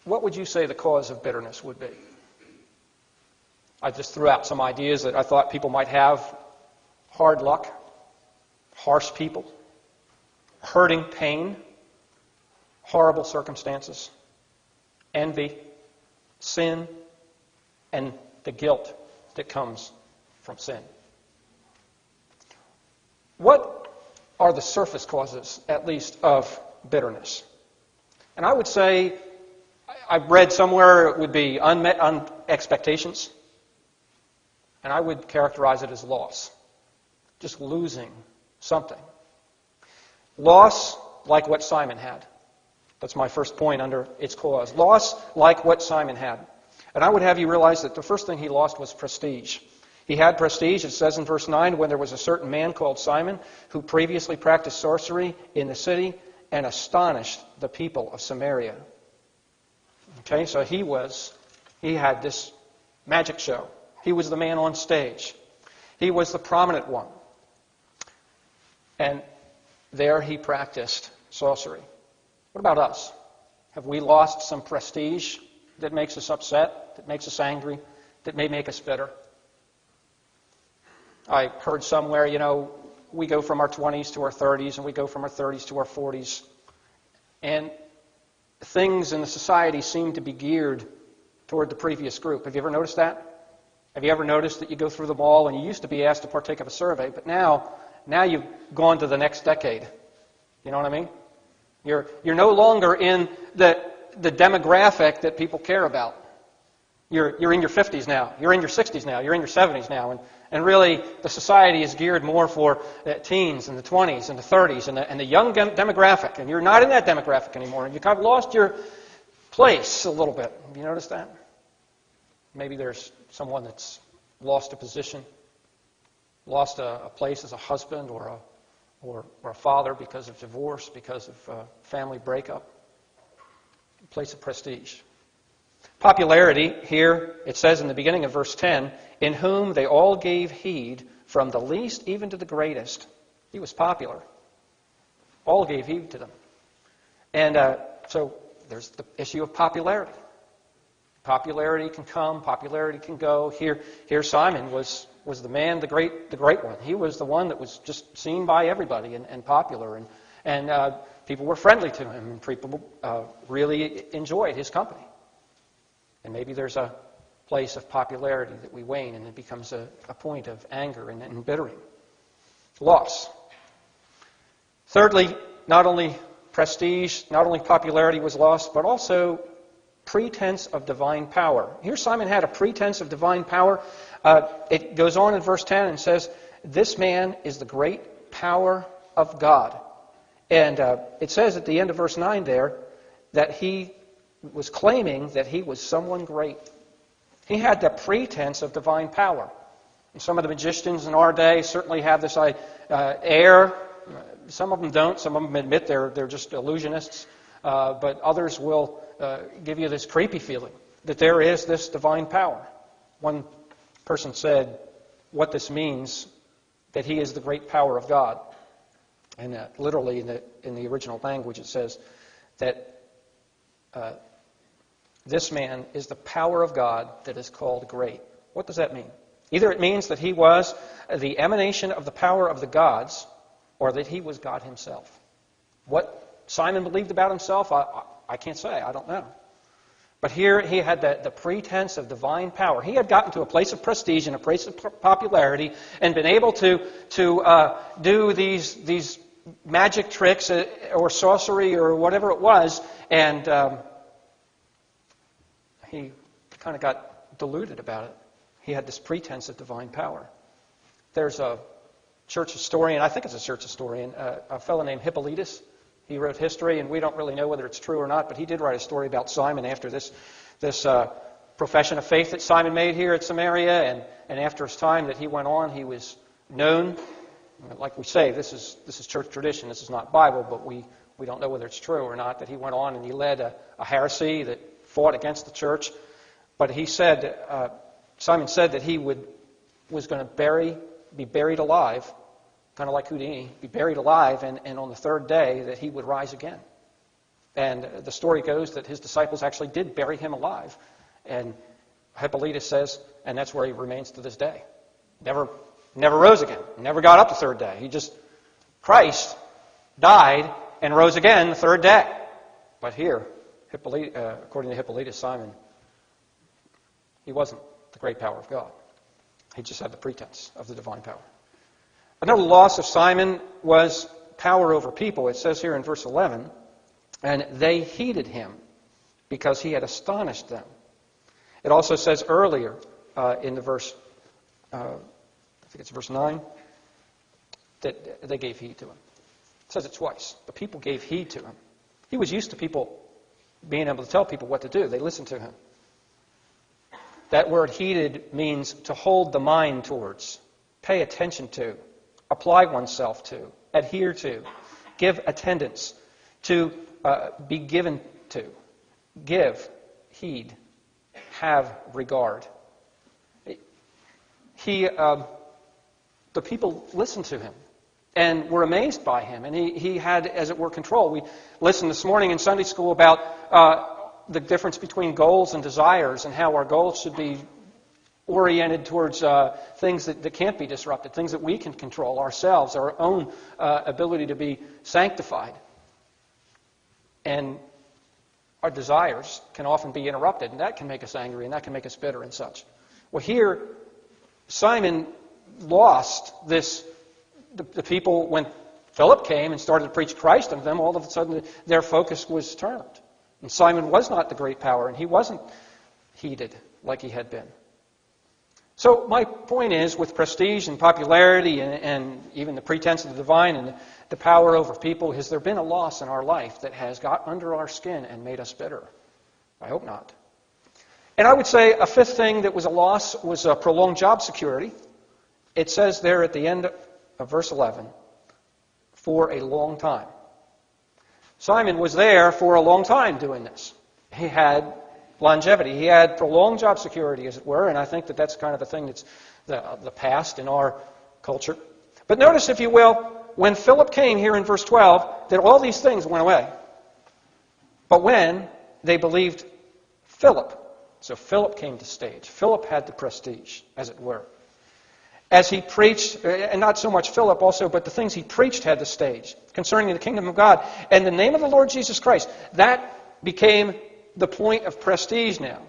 what would you say the cause of bitterness would be? I just threw out some ideas that I thought people might have. Hard luck, harsh people, hurting pain, horrible circumstances, envy, sin, and the guilt that comes from sin. What are the surface causes, at least, of bitterness? And I would say, I read somewhere it would be unmet expectations, and I would characterize it as loss. Just losing something. Loss like what Simon had. That's my first point under its cause. Loss like what Simon had. And I would have you realize that the first thing he lost was prestige. He had prestige, it says in verse 9, when there was a certain man called Simon who previously practiced sorcery in the city and astonished the people of Samaria. Okay, so he had this magic show. He was the man on stage. He was the prominent one. And there he practiced sorcery. What about us? Have we lost some prestige that makes us upset, that makes us angry, that may make us bitter? I heard somewhere, we go from our 20s to our 30s, and we go from our 30s to our 40s. And things in the society seem to be geared toward the previous group. Have you ever noticed that? Have you ever noticed that you go through the mall and you used to be asked to partake of a survey, but now you've gone to the next decade. You know what I mean? You're no longer in the demographic that people care about. You're in your 50s now. You're in your 60s now. You're in your 70s now. And really, the society is geared more for the teens and the 20s and the 30s and the young demographic. And you're not in that demographic anymore. And you kind of lost your place a little bit. Have you noticed that? Maybe there's someone that's lost a position, lost a place as a husband or a father because of divorce, because of family breakup. A place of prestige. Popularity, here it says in the beginning of verse 10, in whom they all gave heed, from the least even to the greatest. He was popular. All gave heed to them. And so there's the issue of popularity. Popularity can come, popularity can go. Here Simon was the man, the great one. He was the one that was just seen by everybody and popular. And people were friendly to him, and people really enjoyed his company. And maybe there's a place of popularity that we wane, and it becomes a point of anger and embittering. Loss. Thirdly, not only prestige, not only popularity was lost, but also pretense of divine power. Here Simon had a pretense of divine power. It goes on in verse 10 and says, this man is the great power of God. And it says at the end of verse 9 there that he was claiming that he was someone great. He had the pretense of divine power. And some of the magicians in our day certainly have this air. Some of them don't. Some of them admit they're just illusionists. But others will give you this creepy feeling that there is this divine power. One person said what this means, that he is the great power of God. And literally in the original language it says that this man is the power of God that is called great. What does that mean? Either it means that he was the emanation of the power of the gods, or that he was God himself. What Simon believed about himself, I can't say. I don't know. But here he had the pretense of divine power. He had gotten to a place of prestige and a place of popularity and been able to do these magic tricks or sorcery or whatever it was, and he kind of got deluded about it. He had this pretense of divine power. There's a church historian, I think it's a church historian, a fellow named Hippolytus. He wrote history, and we don't really know whether it's true or not, but he did write a story about Simon after this profession of faith that Simon made here at Samaria, and after his time that he went on, he was known. Like we say, this is church tradition, this is not Bible, but we don't know whether it's true or not, that he went on and he led a heresy that fought against the church. But he said, Simon said that he was going to be buried alive, kind of like Houdini, be buried alive, and on the third day that he would rise again. And the story goes that his disciples actually did bury him alive. And Hippolytus says, and that's where he remains to this day. Never rose again. Never got up the third day. Christ died and rose again the third day. But here, according to Hippolytus, Simon, he wasn't the great power of God. He just had the pretense of the divine power. Another loss of Simon was power over people. It says here in verse 11, and they heeded him because he had astonished them. It also says earlier in the verse, I think it's verse 9, that they gave heed to him. It says it twice. The people gave heed to him. He was used to people being able to tell people what to do. They listened to him. That word heeded means to hold the mind towards, pay attention to, apply oneself to, adhere to, give attendance, to be given to, give heed, have regard. The people listened to him and were amazed by him, and he had, as it were, control. We listened this morning in Sunday school about the difference between goals and desires, and how our goals should be oriented towards things that can't be disrupted, things that we can control ourselves, our own ability to be sanctified. And our desires can often be interrupted, and that can make us angry, and that can make us bitter and such. Well, here, Simon lost this. The people, when Philip came and started to preach Christ unto them, all of a sudden their focus was turned. And Simon was not the great power, and he wasn't heeded like he had been. So my point is, with prestige and popularity and even the pretense of the divine and the power over people, has there been a loss in our life that has got under our skin and made us bitter? I hope not. And I would say a fifth thing that was a loss was prolonged job security. It says there at the end of verse 11, for a long time. Simon was there for a long time doing this. He had longevity. He had prolonged job security, as it were, and I think that that's kind of the thing that's the past in our culture. But notice, if you will, when Philip came here in verse 12, that all these things went away. But when they believed Philip, so Philip came to stage. Philip had the prestige, as it were. As he preached, and not so much Philip also, but the things he preached had the stage concerning the kingdom of God. And the name of the Lord Jesus Christ, that became the point of prestige now.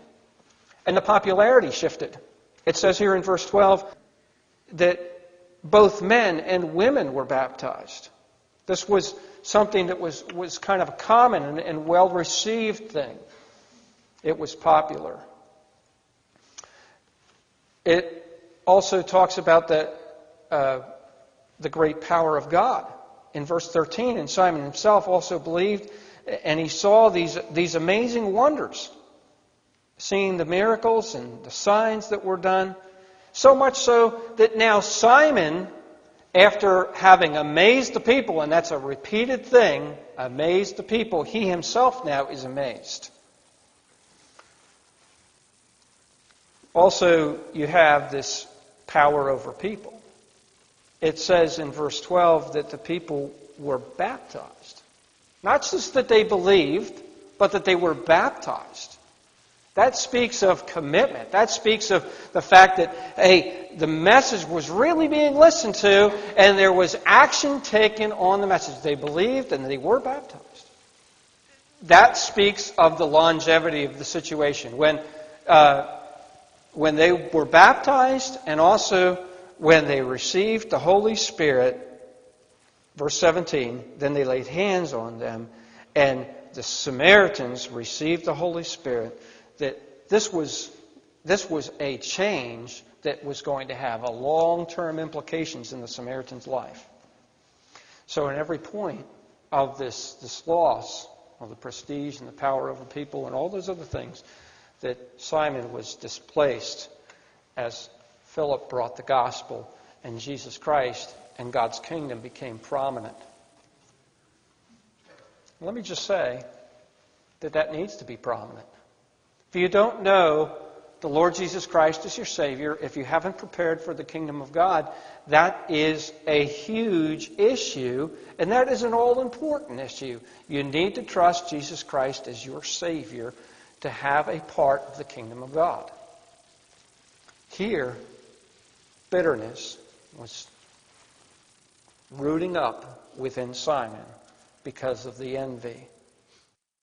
And the popularity shifted. It says here in verse 12 that both men and women were baptized. This was something that was kind of a common and well-received thing. It was popular. It also talks about the great power of God. In verse 13, and Simon himself also believed, and he saw these amazing wonders, seeing the miracles and the signs that were done, so much so that now Simon, after having amazed the people, and that's a repeated thing, amazed the people, he himself now is amazed. Also, you have this power over people. It says in verse 12 that the people were baptized. Not just that they believed, but that they were baptized. That speaks of commitment. That speaks of the fact that, hey, the message was really being listened to, and there was action taken on the message. They believed and they were baptized. That speaks of the longevity of the situation. When they were baptized, and also when they received the Holy Spirit, verse 17, then they laid hands on them, and the Samaritans received the Holy Spirit. That this was a change that was going to have a long-term implications in the Samaritan's life. So in every point of this loss of the prestige and the power over people and all those other things, that Simon was displaced as Philip brought the gospel and Jesus Christ and God's kingdom became prominent. Let me just say that needs to be prominent. If you don't know the Lord Jesus Christ is your Savior, if you haven't prepared for the kingdom of God, that is a huge issue, and that is an all-important issue. You need to trust Jesus Christ as your Savior to have a part of the kingdom of God. Here, bitterness was rooting up within Simon because of the envy.